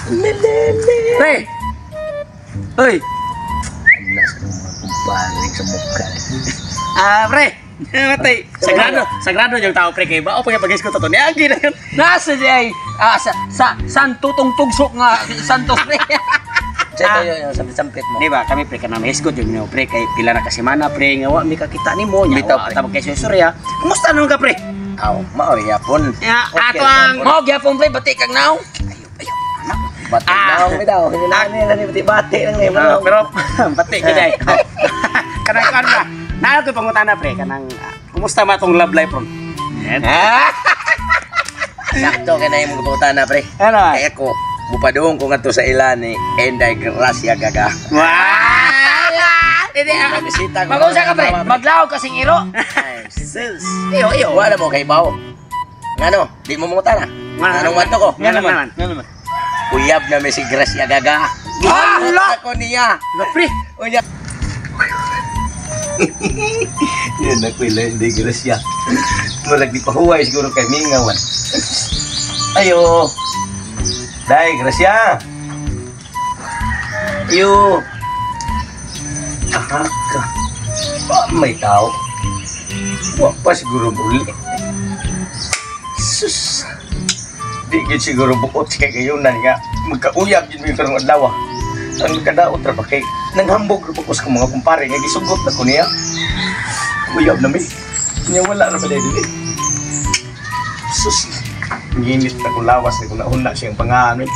Pre! Hoy! Anas ng mga kumpare sa mukha. Pre! Matay! Sagrado yung tao, pre. Kaya ba? O, pagkapagis ko to. Niagi na yun. Nasa di ay santo tong tugsok nga santo pre. Siyempre yung sampit-sampit mo. Di ba? Kami, pre, ka na may escort yun, pre. Kay pila na kasi mana, pre. Nga, may kakita ni mo. Bitaw, pre. Tapos kay Surya. Kumusta naman ka, pre? Aw, maori yapon. Ato ang... Mo gyapon pre bati kag naw. Anak. Bati na ako daw. Hinilani na ni bati lang ni mo. Pero, pati ko dahil. Kanang kan ba? Nalo ko pangutana, pre. Kanang, kumusta ba itong love life, ron? Sakto kay na yung mga na pre. Ano? Kaya ko, mupadung ko nga to sa ilan ni Enday Gracia Gaga. Wow! Hindi, Bisita ko. Mag-usa ka pre, maglaw kasing iro. Sis. Iyo. Wala mo kay Bao. Ngano, di mo mutana. Anong mato ko? Nga naman. Uyab na may si Gracia Gaga. Hala! Ako niya. Pre! Unya. Yan na ko ilan Enday Gracia. Murag di pahuway siguro kay Mingawan. Ayo. Day, Gracia. Ayo. Aha ka. Ba, may tao. Wa pa siguro muli. Sus. Di gid siguro bukod kay gayunan nga magkauyab gid mi karong adlaw. Ang kadaot ra pa kay nanghambog ra ko sa mga kumpare nga gisugot na ko niya. Uyab na mi. Nya wala ra pa dili. Sus. Nginit na kung lawas na kung nauna siyang pangamin.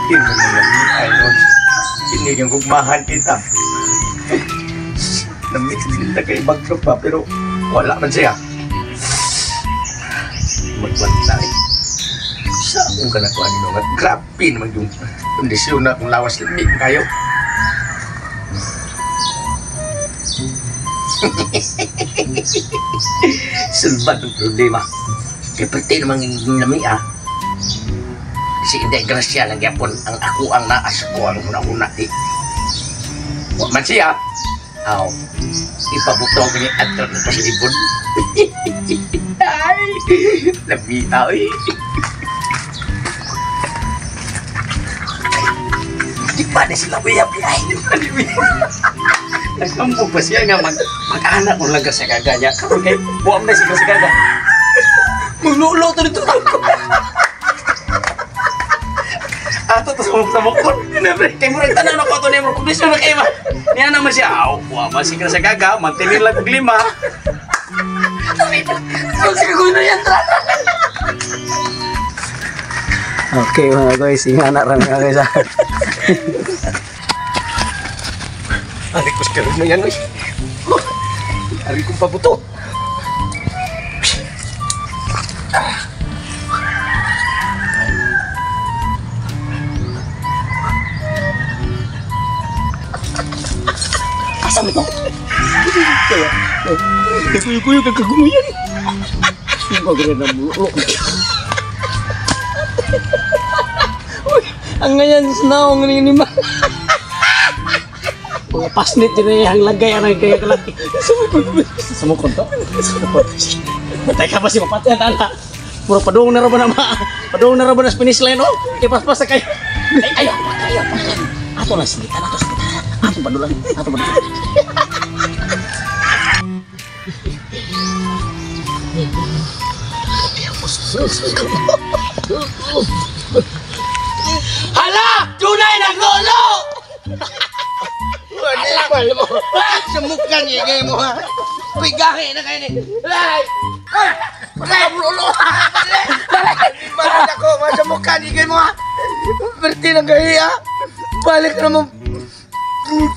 Hindi mo nalami, ay Lord. Hindi yung gugmahan kita. Namit sila kay bagtro pa, pero wala man siya. Magwantay. Saan ka na ko ano nga? Grabe naman yung kondisyon na kung lawas lamig kayo. Sulbat ang problema. Kaya pati naman yung nami si Enday Gracia lang yapon ang ako ang naas ko ang una-una di. Wa man siya. Aw. Ipabutong ni ato na sa ibon. Ay. Labi ay. Di pa na sila biya-biya. Nagkampo pa siya nga mag-anak mo lang sa kaganya. Karoon kay buwam na siya sa kaga. Maglulo to dito. Ato to sa mukon. Kay mo rin tanan ako ito niya mo. Kondisyon na kayo ba? Niya naman siya. Aw, buwam siya sa kaga. Mantinil lang kong 5. Ang sigagawin na yan. Okay mga guys, ingana ra mga guys. Ari ko sa mo yan, oy. Ari ko pabuto. Asa mo to? Kuyo kagumuyan. Sumpah gede na bulo. Ang ngayon snaw ng ni ma. Mga pasnit din ang lagay ang kaya kalaki. Sumukon to. Patay ka pa si mapatay tala. Puro padung na ra ba na ma. Padung na ra ba na finish line oh. Ipas-pas kay. Ayo. Ato na silitan ato. Ato padulan. Hala! Tunay naglolo! Alam mo. Sumukan niya kayo mo ha. Pigahe na kayo ni. Lai! Naglolo! Balik ako. Sumukan niya kayo mo ha. Berti ng kayo ha. Balik na mo.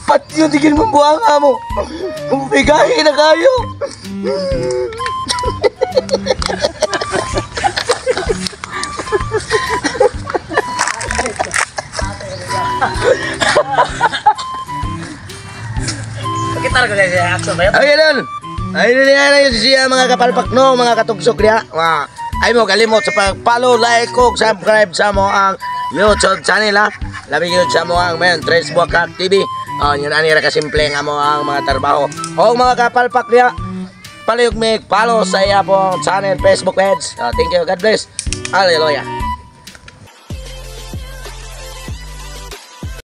Pati yung tigil mo buhanga mo. Pigahe na kayo. Kita lang kasi action ba yun? Okay dan. Ayun na yun siya mga kapalpak no, mga katugsok niya. Ay mo kalimot sa pag-follow, like, kog, subscribe sa mo ang YouTube channel ha. Labi yun sa mo ang men, Tres Buakak TV. Yun anira kasimple nga mo ang mga trabaho. O mga kapalpak niya, palihog may follow sa iya pong channel, Facebook page. Thank you, God bless. Hallelujah.